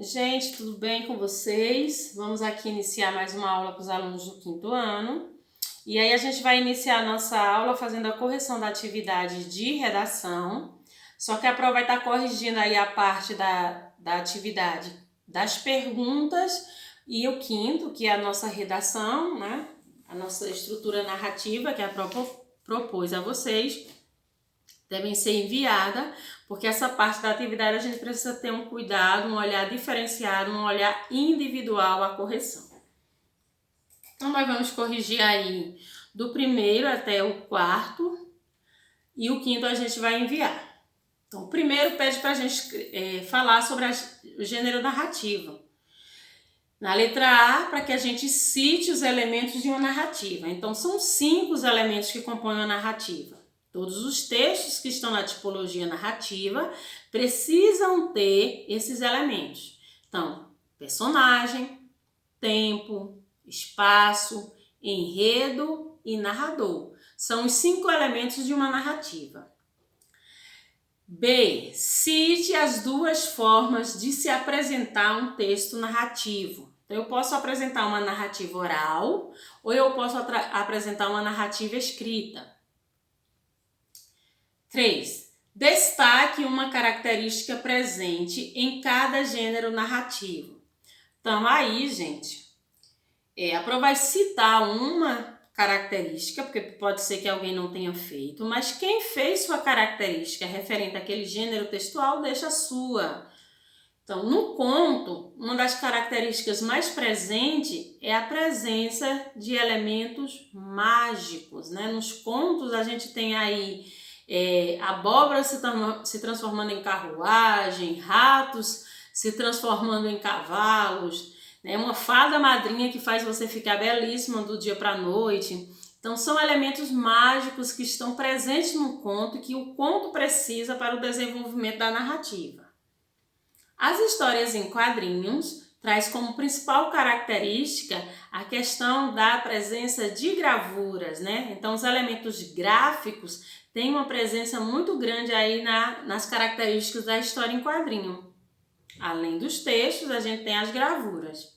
Gente, tudo bem com vocês? Vamos aqui iniciar mais uma aula com os alunos do quinto ano. E aí a gente vai iniciar a nossa aula fazendo a correção da atividade de redação. Só que a prova vai estar corrigindo aí a parte da atividade das perguntas e o quinto, que é a nossa redação, né? A nossa estrutura narrativa que a prova propôs a vocês. Devem ser enviadas, porque essa parte da atividade a gente precisa ter um cuidado, um olhar diferenciado, um olhar individual à correção. Então, nós vamos corrigir aí do primeiro até o quarto e o quinto a gente vai enviar. Então, o primeiro pede para a gente falar sobre o gênero narrativo. Na letra A, para que a gente cite os elementos de uma narrativa. Então, são 5 os elementos que compõem a narrativa. Todos os textos que estão na tipologia narrativa precisam ter esses elementos. Então, personagem, tempo, espaço, enredo e narrador. São os 5 elementos de uma narrativa. B. Cite as 2 formas de se apresentar um texto narrativo. Então, eu posso apresentar uma narrativa oral ou eu posso apresentar uma narrativa escrita. 3. Destaque uma característica presente em cada gênero narrativo. Então, aí, gente, a prova vai citar uma característica, porque pode ser que alguém não tenha feito, mas quem fez sua característica referente àquele gênero textual, deixa a sua. Então, no conto, uma das características mais presentes é a presença de elementos mágicos, né? Nos contos, a gente tem aí abóbora se transformando em carruagem, ratos se transformando em cavalos, né? Uma fada madrinha que faz você ficar belíssima do dia para a noite. Então, são elementos mágicos que estão presentes no conto e que o conto precisa para o desenvolvimento da narrativa. As histórias em quadrinhos traz como principal característica a questão da presença de gravuras, né? Então, os elementos gráficos têm uma presença muito grande aí nas características da história em quadrinho. Além dos textos, a gente tem as gravuras.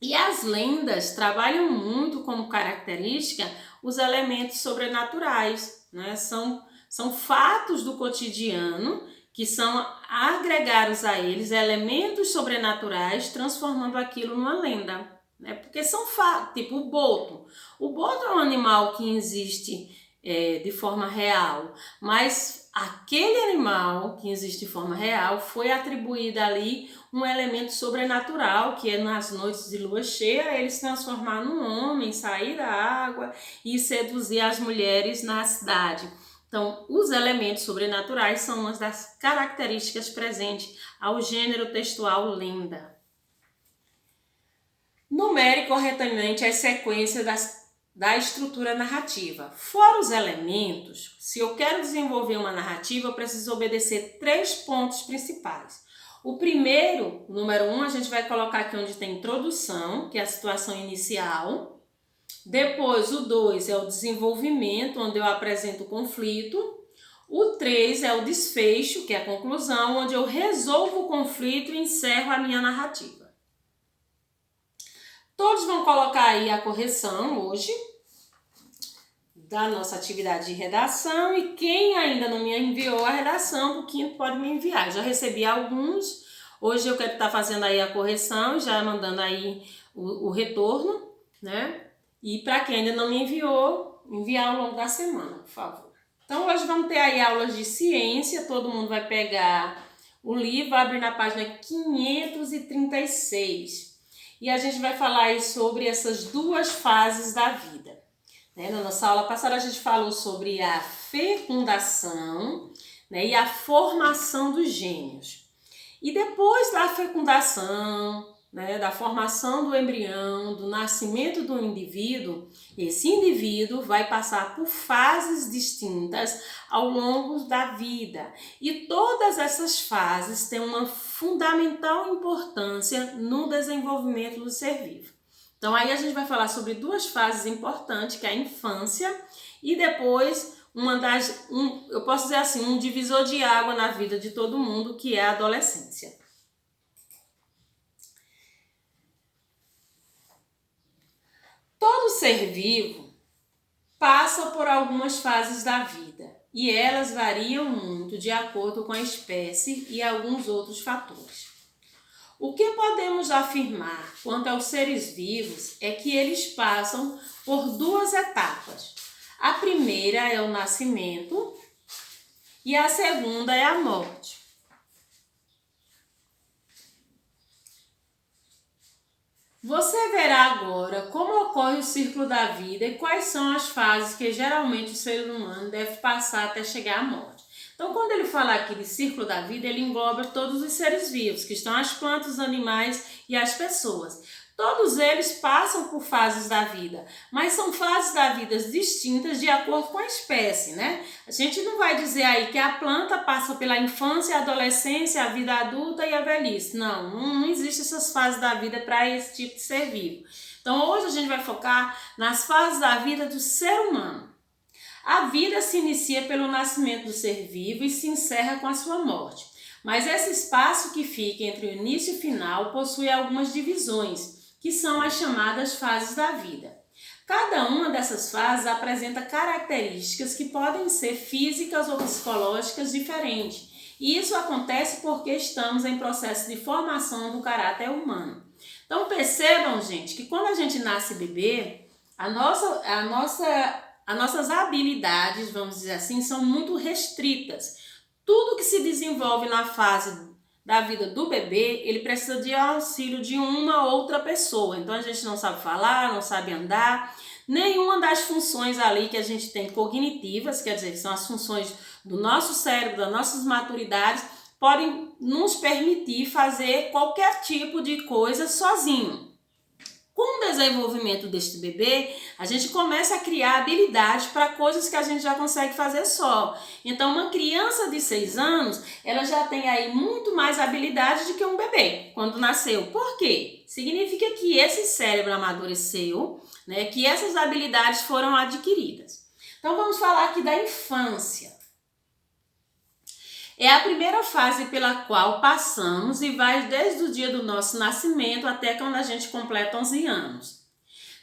E as lendas trabalham muito como característica os elementos sobrenaturais, né? São fatos do cotidiano que são agregados a eles elementos sobrenaturais, transformando aquilo numa lenda, né? Porque são fatos, tipo o boto. O boto é um animal que existe de forma real, mas aquele animal que existe de forma real foi atribuído ali um elemento sobrenatural, que é nas noites de lua cheia, ele se transformar num homem, sair da água e seduzir as mulheres na cidade. Então, os elementos sobrenaturais são uma das características presentes ao gênero textual lenda. Numere corretamente as sequências da estrutura narrativa. Fora os elementos, se eu quero desenvolver uma narrativa, eu preciso obedecer 3 pontos principais. O primeiro, número 1, a gente vai colocar aqui onde tem introdução, que é a situação inicial. Depois, o 2 é o desenvolvimento, onde eu apresento o conflito. O 3 é o desfecho, que é a conclusão, onde eu resolvo o conflito e encerro a minha narrativa. Todos vão colocar aí a correção hoje da nossa atividade de redação e quem ainda não me enviou a redação do quinto pode me enviar. Já recebi alguns, hoje eu quero estar fazendo aí a correção, já mandando aí o retorno, né? E para quem ainda não me enviou, enviar ao longo da semana, por favor. Então hoje vamos ter aí aulas de ciência, todo mundo vai pegar o livro, abre na página 536. E a gente vai falar aí sobre essas 2 fases da vida. Né? Na nossa aula passada a gente falou sobre a fecundação, né, e a formação dos gêmeos. E depois da fecundação, né, da formação do embrião, do nascimento do indivíduo, esse indivíduo vai passar por fases distintas ao longo da vida. E todas essas fases têm uma fundamental importância no desenvolvimento do ser vivo. Então aí a gente vai falar sobre 2 fases importantes, que é a infância e depois eu posso dizer assim, um divisor de água na vida de todo mundo, que é a adolescência. Todo ser vivo passa por algumas fases da vida e elas variam muito de acordo com a espécie e alguns outros fatores. O que podemos afirmar quanto aos seres vivos é que eles passam por duas etapas. A primeira é o nascimento e a segunda é a morte. Você verá agora como ocorre o ciclo da vida e quais são as fases que geralmente o ser humano deve passar até chegar à morte. Então, quando ele fala aqui de ciclo da vida, ele engloba todos os seres vivos, que estão as plantas, os animais e as pessoas. Todos eles passam por fases da vida, mas são fases da vida distintas de acordo com a espécie, né? A gente não vai dizer aí que a planta passa pela infância, a adolescência, a vida adulta e a velhice. Não existe essas fases da vida para esse tipo de ser vivo. Então hoje a gente vai focar nas fases da vida do ser humano. A vida se inicia pelo nascimento do ser vivo e se encerra com a sua morte. Mas esse espaço que fica entre o início e o final possui algumas divisões, que são as chamadas fases da vida. Cada uma dessas fases apresenta características que podem ser físicas ou psicológicas diferentes. E isso acontece porque estamos em processo de formação do caráter humano. Então percebam, gente, que quando a gente nasce bebê, as nossas habilidades, vamos dizer assim, são muito restritas. Tudo que se desenvolve na fase da vida do bebê, ele precisa de auxílio de uma outra pessoa. Então a gente não sabe falar, não sabe andar. Nenhuma das funções ali que a gente tem cognitivas, quer dizer, que são as funções do nosso cérebro, das nossas maturidades, podem nos permitir fazer qualquer tipo de coisa sozinho. Com o desenvolvimento deste bebê, a gente começa a criar habilidades para coisas que a gente já consegue fazer só. Então, uma criança de 6 anos, ela já tem aí muito mais habilidades do que um bebê quando nasceu. Por quê? Significa que esse cérebro amadureceu, né, que essas habilidades foram adquiridas. Então, vamos falar aqui da infância. É a primeira fase pela qual passamos e vai desde o dia do nosso nascimento até quando a gente completa 11 anos.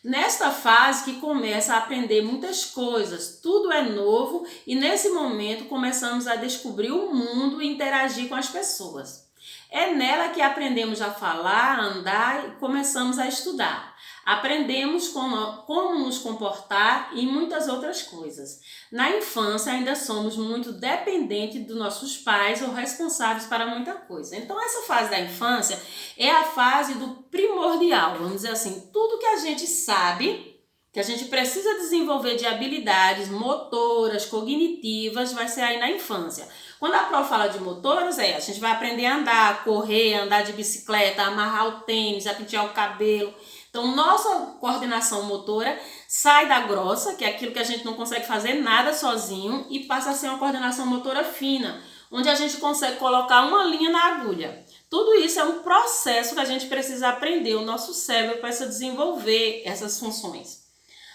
Nesta fase que começa a aprender muitas coisas, tudo é novo e nesse momento começamos a descobrir o mundo e interagir com as pessoas. É nela que aprendemos a falar, a andar e começamos a estudar. Aprendemos como nos comportar e muitas outras coisas. Na infância ainda somos muito dependentes dos nossos pais ou responsáveis para muita coisa. Então essa fase da infância é a fase do primordial, vamos dizer assim, tudo que a gente sabe, que a gente precisa desenvolver de habilidades motoras, cognitivas, vai ser aí na infância. Quando a Pro fala de motoras, a gente vai aprender a andar, correr, andar de bicicleta, amarrar o tênis, a pentear o cabelo. Então, nossa coordenação motora sai da grossa, que é aquilo que a gente não consegue fazer nada sozinho, e passa a ser uma coordenação motora fina, onde a gente consegue colocar uma linha na agulha. Tudo isso é um processo que a gente precisa aprender, o nosso cérebro precisa desenvolver essas funções.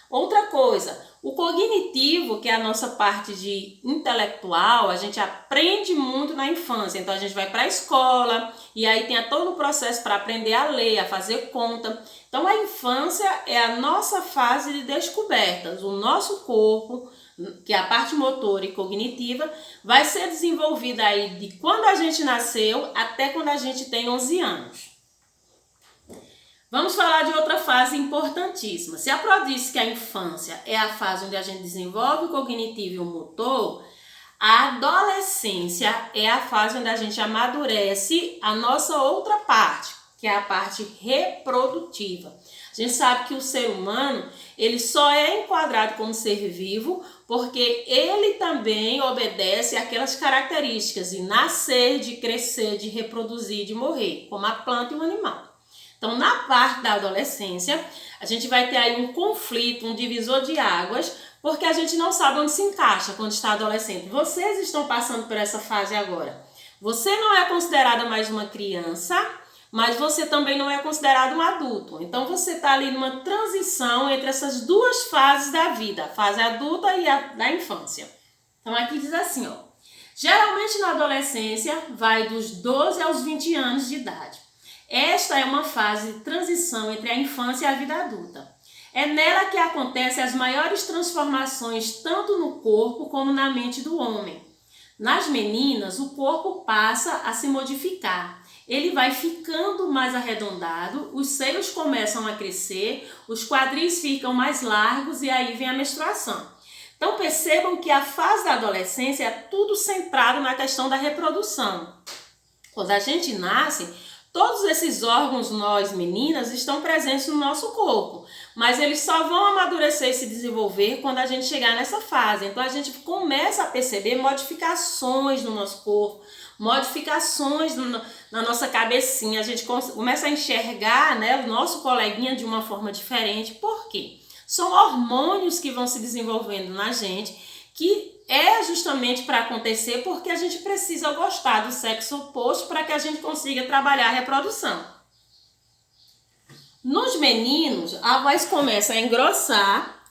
Outra coisa, o cognitivo, que é a nossa parte de intelectual, a gente aprende muito na infância. Então a gente vai para a escola e aí tem todo o processo para aprender a ler, a fazer conta. Então a infância é a nossa fase de descobertas. O nosso corpo, que é a parte motora e cognitiva, vai ser desenvolvida aí de quando a gente nasceu até quando a gente tem 11 anos. Vamos falar de outra fase importantíssima. Se a Pro disse que a infância é a fase onde a gente desenvolve o cognitivo e o motor, a adolescência é a fase onde a gente amadurece a nossa outra parte, que é a parte reprodutiva. A gente sabe que o ser humano, ele só é enquadrado como ser vivo porque ele também obedece àquelas características de nascer, de crescer, de reproduzir, de morrer, como a planta e o animal. Então, na parte da adolescência, a gente vai ter aí um conflito, um divisor de águas, porque a gente não sabe onde se encaixa quando está adolescente. Vocês estão passando por essa fase agora. Você não é considerada mais uma criança, mas você também não é considerado um adulto. Então, você está ali numa transição entre essas duas fases da vida, a fase adulta e a da infância. Então, aqui diz assim, ó. Geralmente, na adolescência, vai dos 12 aos 20 anos de idade. Esta é uma fase de transição entre a infância e a vida adulta. É nela que acontecem as maiores transformações tanto no corpo como na mente do homem. Nas meninas, o corpo passa a se modificar. Ele vai ficando mais arredondado, os seios começam a crescer, os quadris ficam mais largos e aí vem a menstruação. Então percebam que a fase da adolescência é tudo centrado na questão da reprodução. Quando a gente nasce, todos esses órgãos, nós meninas, estão presentes no nosso corpo, mas eles só vão amadurecer e se desenvolver quando a gente chegar nessa fase. Então a gente começa a perceber modificações no nosso corpo, modificações na nossa cabecinha, a gente começa a enxergar, né, o nosso coleguinha de uma forma diferente. Por quê? São hormônios que vão se desenvolvendo na gente, que é justamente para acontecer porque a gente precisa gostar do sexo oposto para que a gente consiga trabalhar a reprodução. Nos meninos, a voz começa a engrossar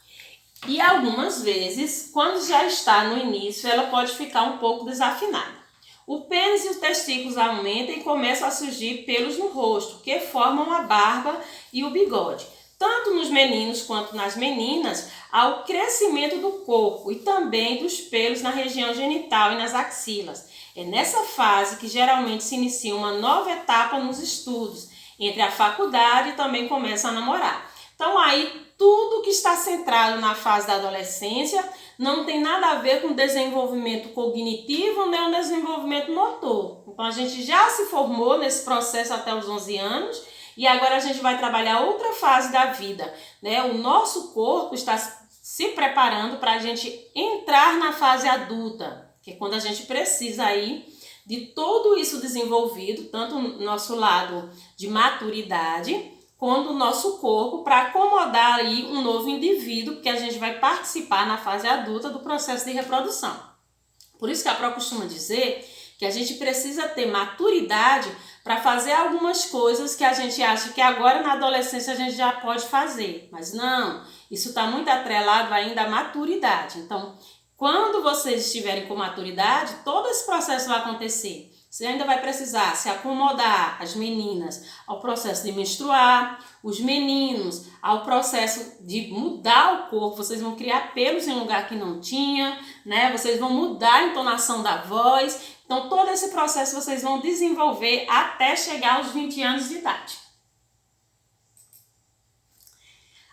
e algumas vezes, quando já está no início, ela pode ficar um pouco desafinada. O pênis e os testículos aumentam e começam a surgir pelos no rosto, que formam a barba e o bigode. Tanto nos meninos quanto nas meninas, há o crescimento do corpo e também dos pelos na região genital e nas axilas. É nessa fase que geralmente se inicia uma nova etapa nos estudos, entre a faculdade e também começa a namorar. Então aí tudo que está centrado na fase da adolescência não tem nada a ver com desenvolvimento cognitivo nem o desenvolvimento motor. Então a gente já se formou nesse processo até os 11 anos e agora a gente vai trabalhar outra fase da vida, né? O nosso corpo está se preparando para a gente entrar na fase adulta, que é quando a gente precisa aí de tudo isso desenvolvido, tanto no nosso lado de maturidade, quanto o nosso corpo, para acomodar aí um novo indivíduo, porque a gente vai participar na fase adulta do processo de reprodução. Por isso que a Pro costuma dizer que a gente precisa ter maturidade para fazer algumas coisas que a gente acha que agora na adolescência a gente já pode fazer. Mas não, isso está muito atrelado ainda à maturidade. Então, quando vocês estiverem com maturidade, todo esse processo vai acontecer. Você ainda vai precisar se acomodar, as meninas, ao processo de menstruar, os meninos ao processo de mudar o corpo. Vocês vão criar pelos em lugar que não tinha, né? Vocês vão mudar a entonação da voz. Então, todo esse processo vocês vão desenvolver até chegar aos 20 anos de idade.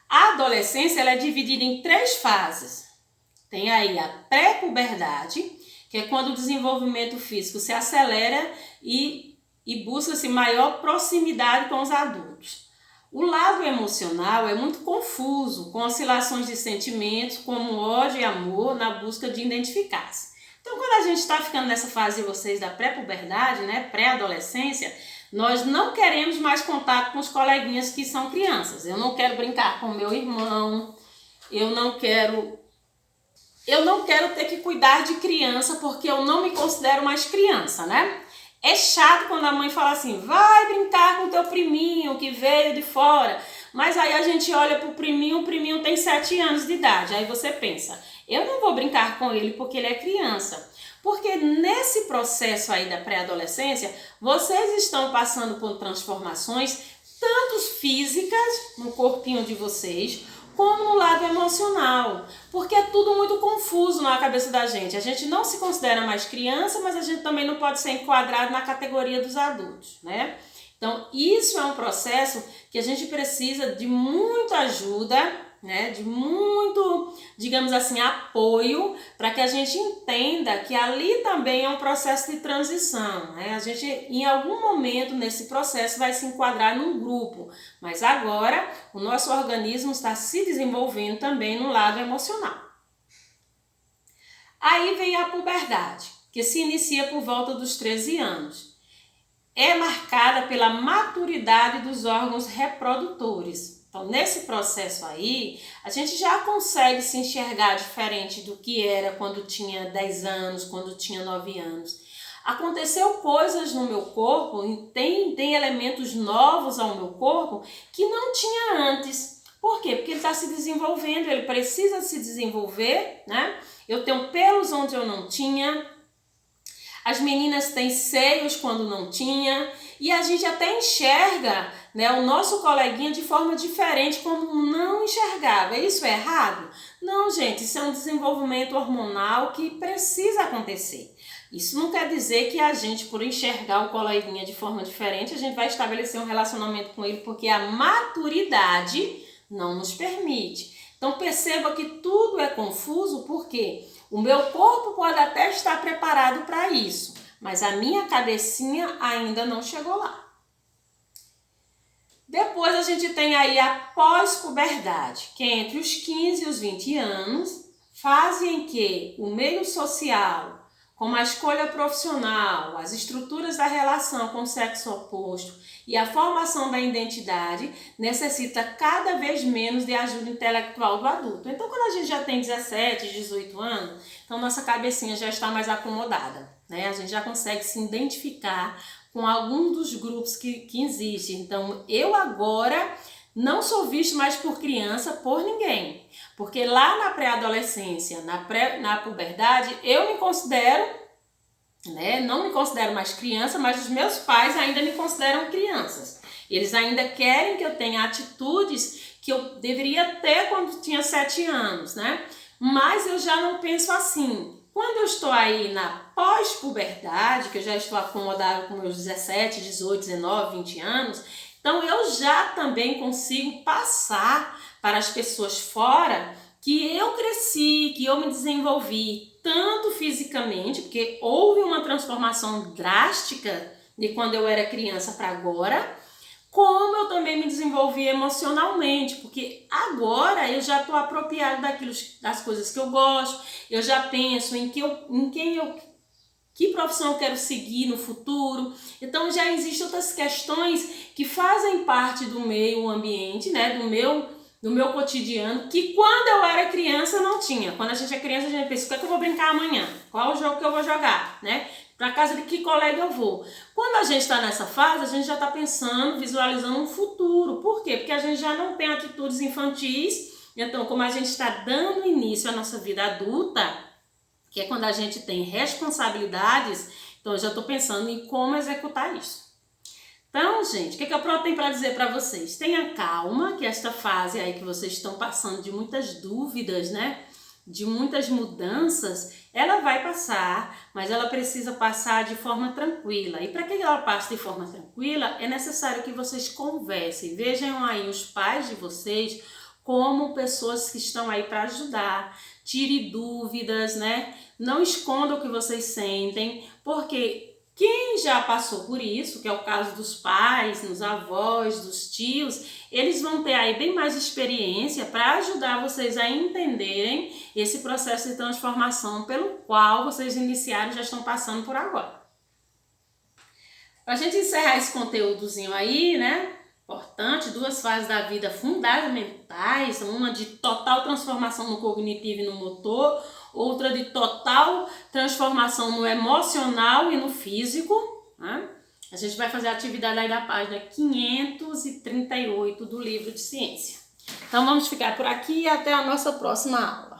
A adolescência ela é dividida em 3 fases. Tem aí a pré-puberdade, que é quando o desenvolvimento físico se acelera e busca-se maior proximidade com os adultos. O lado emocional é muito confuso, com oscilações de sentimentos como ódio e amor na busca de identificar-se. Então, quando a gente está ficando nessa fase de vocês da pré-puberdade, né, pré-adolescência, nós não queremos mais contato com os coleguinhas que são crianças. Eu não quero brincar com meu irmão, eu não quero ter que cuidar de criança porque eu não me considero mais criança, né? É chato quando a mãe fala assim, vai brincar com teu priminho que veio de fora. Mas aí a gente olha pro priminho, o priminho tem 7 anos de idade. Aí você pensa, eu não vou brincar com ele porque ele é criança. Porque nesse processo aí da pré-adolescência, vocês estão passando por transformações, tanto físicas no corpinho de vocês, como no lado emocional, porque é tudo muito confuso na cabeça da gente. A gente não se considera mais criança, mas a gente também não pode ser enquadrado na categoria dos adultos, né? Então, isso é um processo que a gente precisa de muita ajuda, né? De muito, digamos assim, apoio, para que a gente entenda que ali também é um processo de transição, né? A gente, em algum momento nesse processo, vai se enquadrar num grupo, mas agora o nosso organismo está se desenvolvendo também no lado emocional. Aí vem a puberdade, que se inicia por volta dos 13 anos. É marcada pela maturidade dos órgãos reprodutores. Então, nesse processo aí, a gente já consegue se enxergar diferente do que era quando tinha 10 anos, quando tinha 9 anos. Aconteceu coisas no meu corpo, tem elementos novos ao meu corpo que não tinha antes. Por quê? Porque ele está se desenvolvendo, ele precisa se desenvolver, né? Eu tenho pelos onde eu não tinha. As meninas têm seios quando não tinha, e a gente até enxerga, né, o nosso coleguinha de forma diferente, como não enxergava. Isso é errado? Não, gente, isso é um desenvolvimento hormonal que precisa acontecer. Isso não quer dizer que a gente, por enxergar o coleguinha de forma diferente, a gente vai estabelecer um relacionamento com ele, porque a maturidade não nos permite. Então perceba que tudo é confuso, porque o meu corpo pode até estar preparado para isso, mas a minha cabecinha ainda não chegou lá. Depois a gente tem aí a pós-puberdade, que é entre os 15 e os 20 anos, fase em que o meio social, como a escolha profissional, as estruturas da relação com o sexo oposto e a formação da identidade, necessita cada vez menos de ajuda intelectual do adulto. Então, quando a gente já tem 17, 18 anos, então nossa cabecinha já está mais acomodada, né? A gente já consegue se identificar com algum dos grupos que existem. Então, eu agora não sou visto mais por criança, por ninguém. Porque lá na pré-adolescência, na puberdade, eu me considero, né, não me considero mais criança, mas os meus pais ainda me consideram crianças. Eles ainda querem que eu tenha atitudes que eu deveria ter quando tinha 7 anos, né? Mas eu já não penso assim. Quando eu estou aí na pós-puberdade, que eu já estou acomodada com meus 17, 18, 19, 20 anos, então eu já também consigo passar para as pessoas fora que eu cresci, que eu me desenvolvi tanto fisicamente, porque houve uma transformação drástica de quando eu era criança para agora, como eu também me desenvolvi emocionalmente, porque agora eu já estou apropriada das coisas que eu gosto, eu já penso que profissão eu quero seguir no futuro. Então já existem outras questões que fazem parte do meio ambiente, né, do meu cotidiano, que quando eu era criança não tinha. Quando a gente é criança, a gente pensa, o que é que eu vou brincar amanhã? Qual é o jogo que eu vou jogar, né? Para casa de que colega eu vou? Quando a gente está nessa fase, a gente já está pensando, visualizando um futuro. Por quê? Porque a gente já não tem atitudes infantis. Então, como a gente está dando início à nossa vida adulta, que é quando a gente tem responsabilidades, então eu já estou pensando em como executar isso. Então, gente, o que a Pro tem para dizer para vocês? Tenha calma, que esta fase aí que vocês estão passando de muitas dúvidas, né? De muitas mudanças, ela vai passar, mas ela precisa passar de forma tranquila. E para que ela passe de forma tranquila, é necessário que vocês conversem. Vejam aí os pais de vocês como pessoas que estão aí para ajudar. Tire dúvidas, né? Não esconda o que vocês sentem, porque quem já passou por isso, que é o caso dos pais, dos avós, dos tios, eles vão ter aí bem mais experiência para ajudar vocês a entenderem esse processo de transformação pelo qual vocês iniciaram e já estão passando por agora. Para a gente encerrar esse conteúdozinho aí, né? Importante, 2 fases da vida fundamentais, uma de total transformação no cognitivo e no motor, outra de total transformação no emocional e no físico, né? A gente vai fazer a atividade aí da página 538 do livro de ciência. Então vamos ficar por aqui e até a nossa próxima aula.